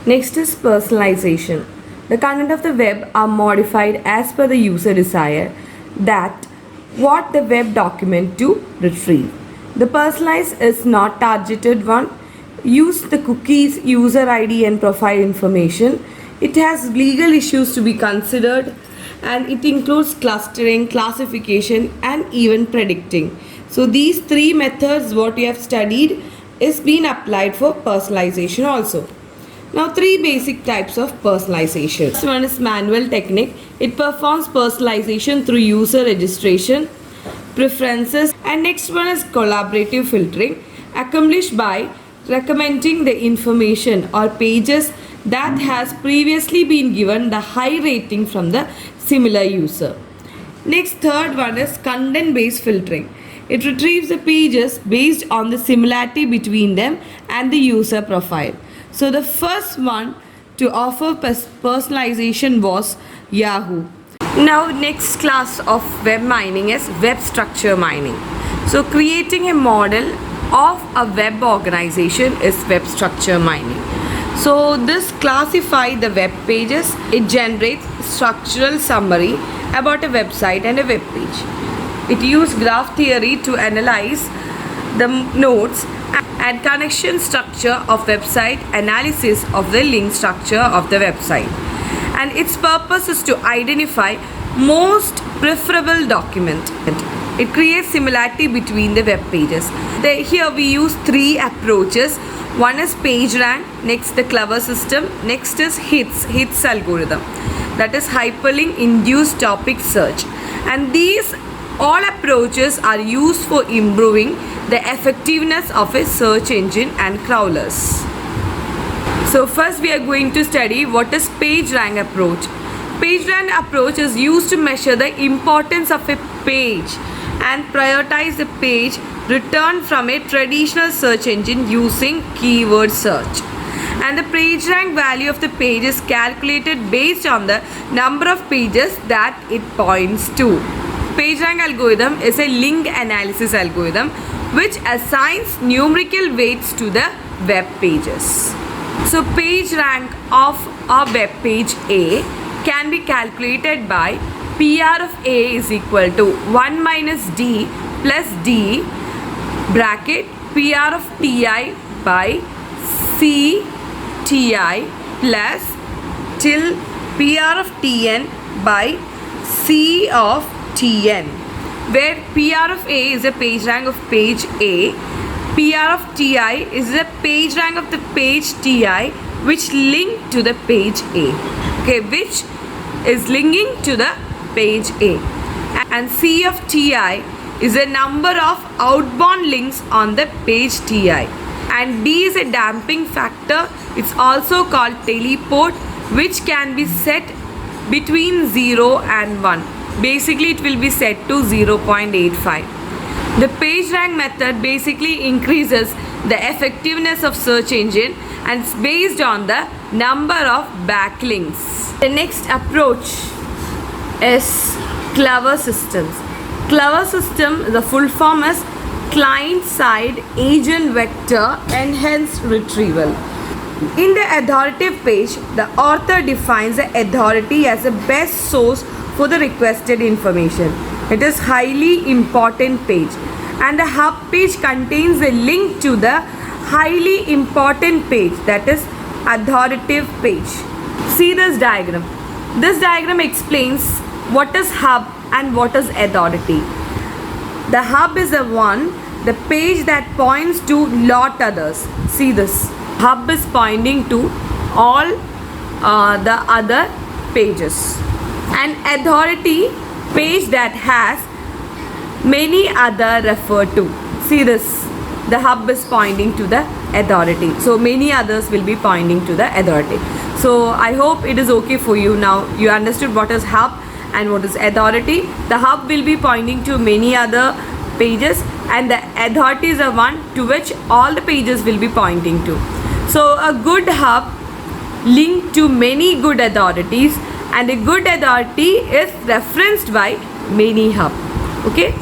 Next is personalization. The content of the web are modified as per the user desire that what the web document to retrieve. The personalized is not targeted one. Use the cookies, user ID and profile information. It has legal issues to be considered and it includes clustering, classification and even predicting. So these three methods what we have studied is being applied for personalization also. Now three basic types of personalization. First one is manual technique. It performs personalization through user registration, preferences, and next one is collaborative filtering, accomplished by recommending the information or pages that has previously been given the high rating from the similar user. Next, third one is content based filtering. It retrieves the pages based on the similarity between them and the user profile. So the first one to offer personalization was Yahoo. Now next class of web mining is web structure mining. So creating a model of a web organization is web structure mining. So this classifies the web pages. It generates structural summary about a website and a web page. It uses graph theory to analyze the nodes and connection structure of website, analysis of the link structure of the website, and its purpose is to identify most preferable document. It creates similarity between the web pages. Here we use three approaches. One is PageRank, next the Clever system, next is HITS algorithm, that is hyperlink induced topic search, and these all approaches are used for improving the effectiveness of a search engine and crawlers. So first we are going to study what is PageRank approach. PageRank approach is used to measure the importance of a page and prioritize the page returned from a traditional search engine using keyword search. And the PageRank value of the page is calculated based on the number of pages that it points to. PageRank algorithm is a link analysis algorithm which assigns numerical weights to the web pages. So PageRank of a web page A can be calculated by PR of A is equal to 1 minus D plus D bracket PR of TI by C TI plus till PR of TN by C of TN, where PR of A is a page rank of page A, PR of TI is the page rank of the page TI which link to the page A, okay, which is linking to the page A, and C of TI is the number of outbound links on the page TI, and D is a damping factor. It's also called teleport, which can be set between 0 and 1. Basically it will be set to 0.85. The PageRank method basically increases the effectiveness of search engine and it's based on the number of backlinks. The next approach is Clever systems. Clever system, the full form is client-side agent vector enhanced retrieval. In the authoritative page, the author defines the authority as the best source for the requested information. It is highly important page, and the hub page contains a link to the highly important page, that is authoritative page. See this diagram. This diagram explains what is hub and what is authority. The hub is the page that points to lot others. See this. Hub is pointing to all the other pages. An authority page that has many other referred to. See this. The hub is pointing to the authority. So many others will be pointing to the authority. So I hope it is okay for you now. You understood what is hub and what is authority. The hub will be pointing to many other pages, and the authority is the one to which all the pages will be pointing to. So a good hub linked to many good authorities, and a good authority is referenced by many hub. Okay,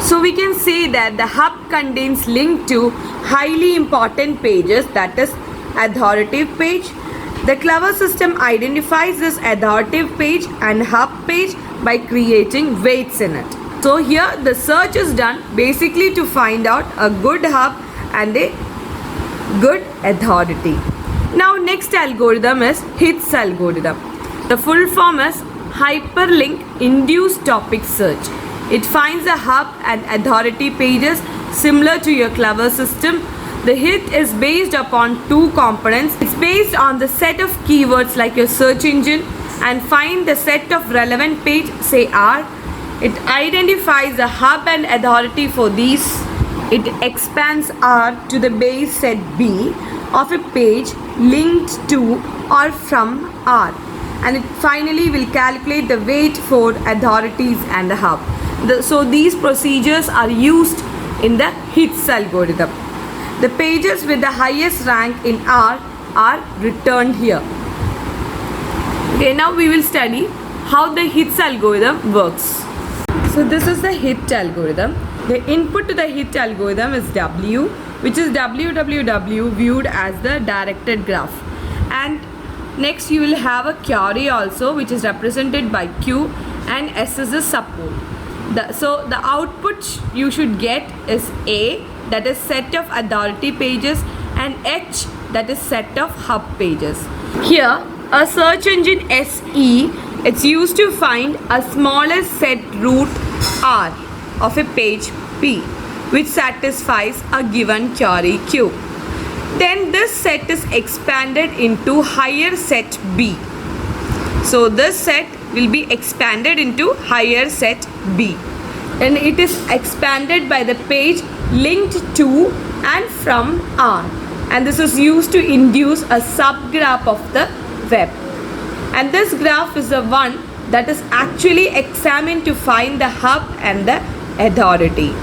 so we can say that the hub contains link to highly important pages, that is authoritative page, The Clever system identifies this authoritative page and hub page by creating weights in it. So here the search is done basically to find out a good hub and a good authority. Now next algorithm is HITS algorithm. The full form is Hyperlink Induced Topic Search. It finds a hub and authority pages similar to your Clever system. The HIT is based upon two components. It's based on the set of keywords like your search engine and find the set of relevant page, say R. It identifies the hub and authority for these. It expands R to the base set B of a page linked to or from R. And it finally will calculate the weight for authorities and the hub. So these procedures are used in the HITS algorithm. The pages with the highest rank in R are returned here. Okay, now we will study how the HITS algorithm works. So this is the HIT algorithm. The input to the HIT algorithm is W, which is www viewed as the directed graph. And next you will have a query also, which is represented by Q, and S is the support. So the output you should get is A, that is set of authority pages, and H, that is set of hub pages. Here a search engine SE, it's used to find a smallest set root R of a page P which satisfies a given query Q. Then this set is expanded into higher set B. So this set will be expanded into higher set B, and it is expanded by the page linked to and from R, and this is used to induce a subgraph of the web, and this graph is the one that is actually examined to find the hub and the authority.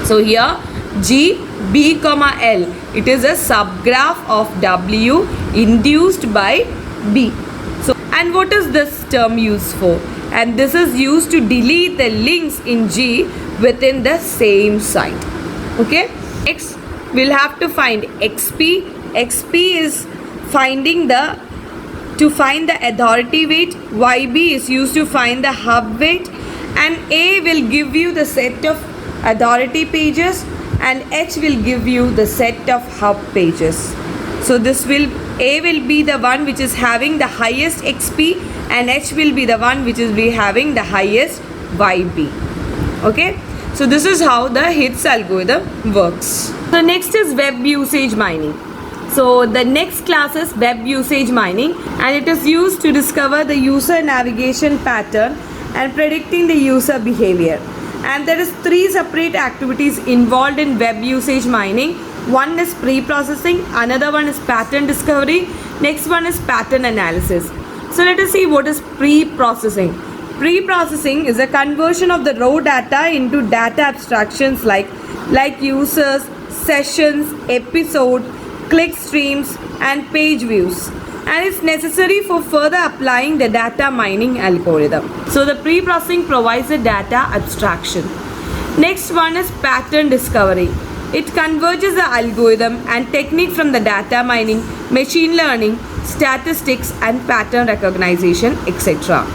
So here G, B, L, it is a subgraph of W induced by B. So, and what is this term used for? And this is used to delete the links in G within the same site. Okay, next we'll have to find XP. XP is finding to find the authority weight. YB is used to find the hub weight, and A will give you the set of authority pages, and H will give you the set of hub pages. So A will be the one which is having the highest XP, and H will be the one which is having the highest YB. Okay, so this is how the HITS algorithm works. So next is web usage mining. So the next class is web usage mining, and it is used to discover the user navigation pattern and predicting the user behavior. And there is three separate activities involved in web usage mining. One is pre-processing, another one is pattern discovery, next one is pattern analysis. So let us see what is pre-processing. Pre-processing is a conversion of the raw data into data abstractions like users, sessions, episode, click streams, and page views, and it's necessary for further applying the data mining algorithm. So the pre-processing provides the data abstraction. Next one is pattern discovery. It converges the algorithm and technique from the data mining, machine learning, statistics, and pattern recognition, etc.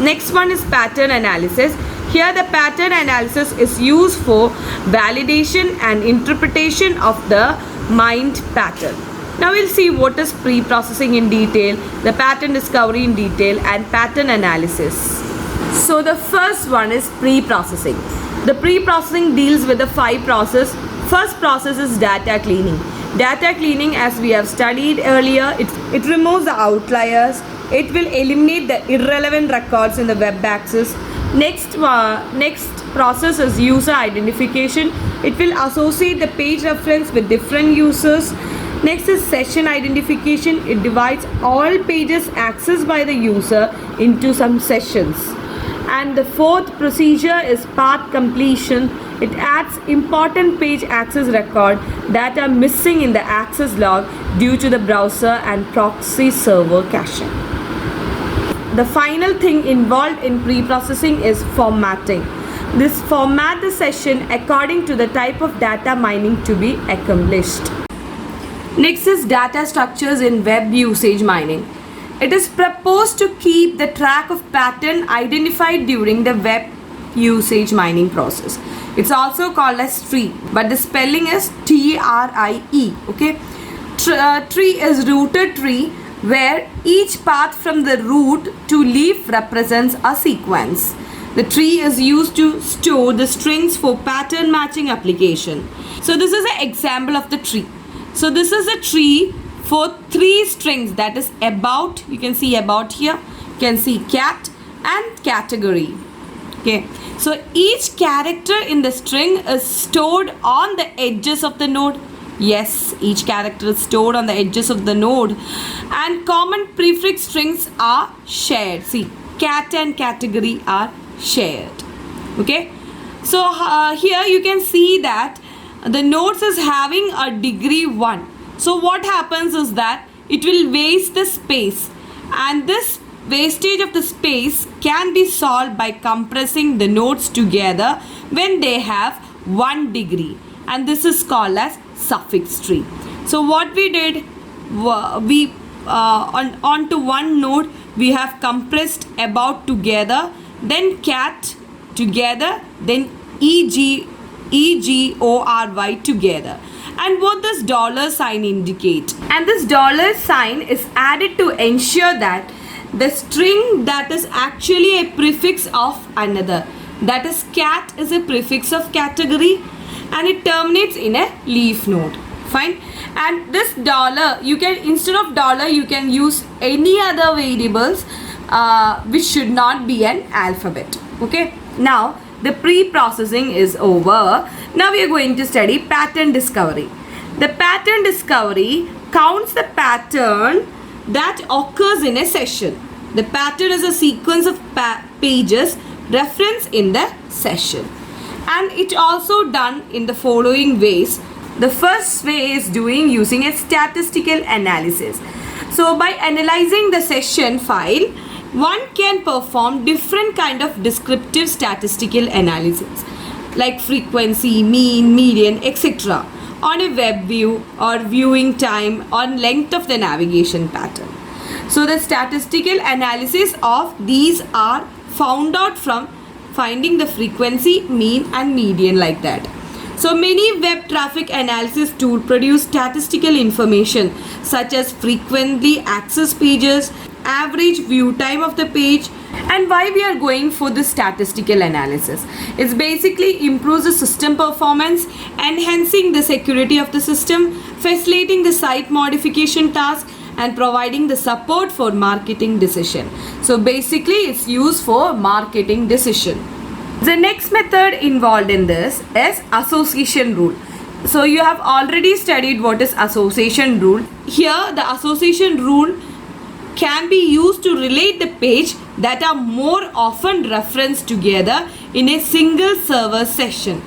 Next one is pattern analysis. Here the pattern analysis is used for validation and interpretation of the mined pattern. Now we'll see what is pre-processing in detail, the pattern discovery in detail, and pattern analysis. So the first one is pre-processing. The pre-processing deals with the 5 processes. First process is data cleaning. Data cleaning, as we have studied earlier, it removes the outliers. It will eliminate the irrelevant records in the web access. Next process is user identification. It will associate the page reference with different users. Next is session identification. It divides all pages accessed by the user into some sessions. And the fourth procedure is path completion. It adds important page access record that are missing in the access log due to the browser and proxy server caching. The final thing involved in pre-processing is formatting. This format the session according to the type of data mining to be accomplished. Next is data structures in web usage mining. It is proposed to keep the track of pattern identified during the web usage mining process. It's also called as tree, but the spelling is TRIE. Okay, tree is rooted tree where each path from the root to leaf represents a sequence. The tree is used to store the strings for pattern matching application. So this is an example of the tree. So this is a tree for 3 strings, that is about, you can see about here, you can see cat and category. Okay, so each character in the string is stored on the edges of the node. Yes, each character is stored on the edges of the node, and common prefix strings are shared. See, cat and category are shared. Okay, so here you can see that the nodes is having a degree 1. So what happens is that it will waste the space, and this wastage of the space can be solved by compressing the nodes together when they have 1 degree, and this is called as suffix tree. So what we did, we onto one node we have compressed about together, then cat together, then EGORY together. And what does dollar sign indicate? And this dollar sign is added to ensure that the string that is actually a prefix of another, that is cat is a prefix of category, and it terminates in a leaf node. Fine. And this dollar, you can, instead of dollar, you can use any other variables which should not be an alphabet. Okay. Now the pre-processing is over. Now we are going to study pattern discovery. The pattern discovery counts the pattern that occurs in a session. The pattern is a sequence of pages referenced in the session, and it also done in the following ways. The first way is doing using a statistical analysis. So by analyzing the session file, one can perform different kind of descriptive statistical analysis like frequency, mean, median, etc. on a web view or viewing time or length of the navigation pattern. So the statistical analysis of these are found out from finding the frequency, mean and median, like that. So many web traffic analysis tools produce statistical information such as frequently accessed pages, average view time of the page. And why we are going for this statistical analysis? It's basically improves the system performance, enhancing the security of the system, facilitating the site modification task, and providing the support for marketing decision. So basically it's used for marketing decision. The next method involved in this is association rule. So you have already studied what is association rule. Here the association rule can be used to relate the page that are more often referenced together in a single server session.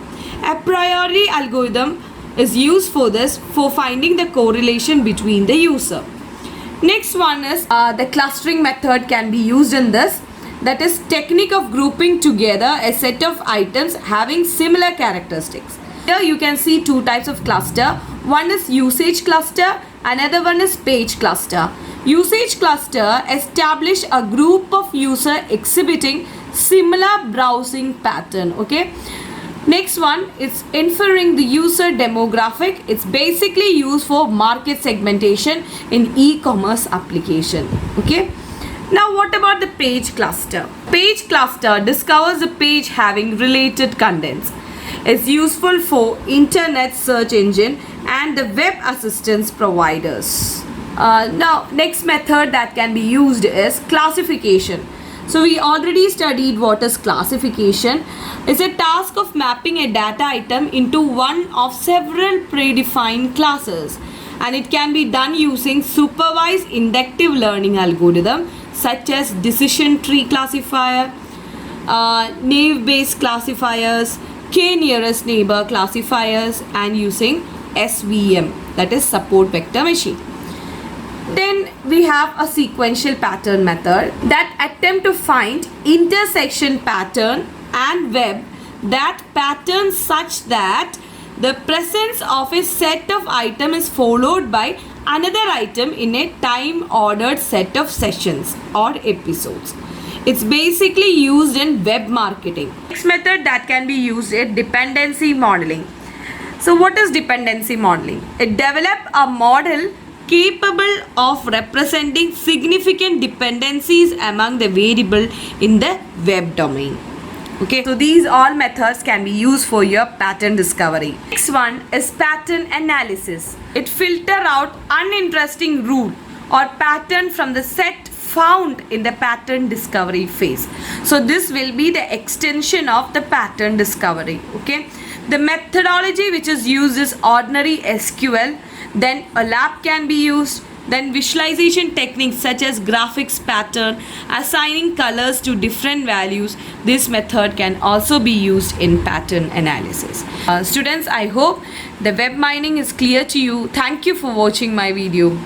A priori algorithm is used for this, for finding the correlation between the user. Next one is the clustering method can be used in this. That is technique of grouping together a set of items having similar characteristics. Here you can see 2 types of cluster. One is usage cluster, another one is page cluster. Usage cluster establish a group of user exhibiting similar browsing pattern. Okay. Next one is inferring the user demographic. It's basically used for market segmentation in e-commerce application. Okay. Now what about the page cluster? Page cluster discovers a page having related contents. It's useful for internet search engine and the web assistance providers. Now next method that can be used is classification. So we already studied what is classification. It's a task of mapping a data item into one of several predefined classes, and it can be done using supervised inductive learning algorithm such as decision tree classifier, naive based classifiers, k-nearest neighbor classifiers, and using SVM, that is support vector machine. Then we have a sequential pattern method that attempt to find intersection pattern and web that pattern such that The presence of a set of item is followed by another item in a time ordered set of sessions or episodes. It's basically used in web marketing. Next method that can be used is dependency modeling. So what is dependency modeling? It develops a model capable of representing significant dependencies among the variable in the web domain. Okay, so these all methods can be used for your pattern discovery. Next one is pattern analysis. It filters out uninteresting rule or pattern from the set found in the pattern discovery phase. So this will be the extension of the pattern discovery. Okay, the methodology which is used is ordinary SQL. Then OLAP can be used. Then visualization techniques such as graphics pattern, assigning colors to different values. This method can also be used in pattern analysis. Students, I hope the web mining is clear to you. Thank you for watching my video.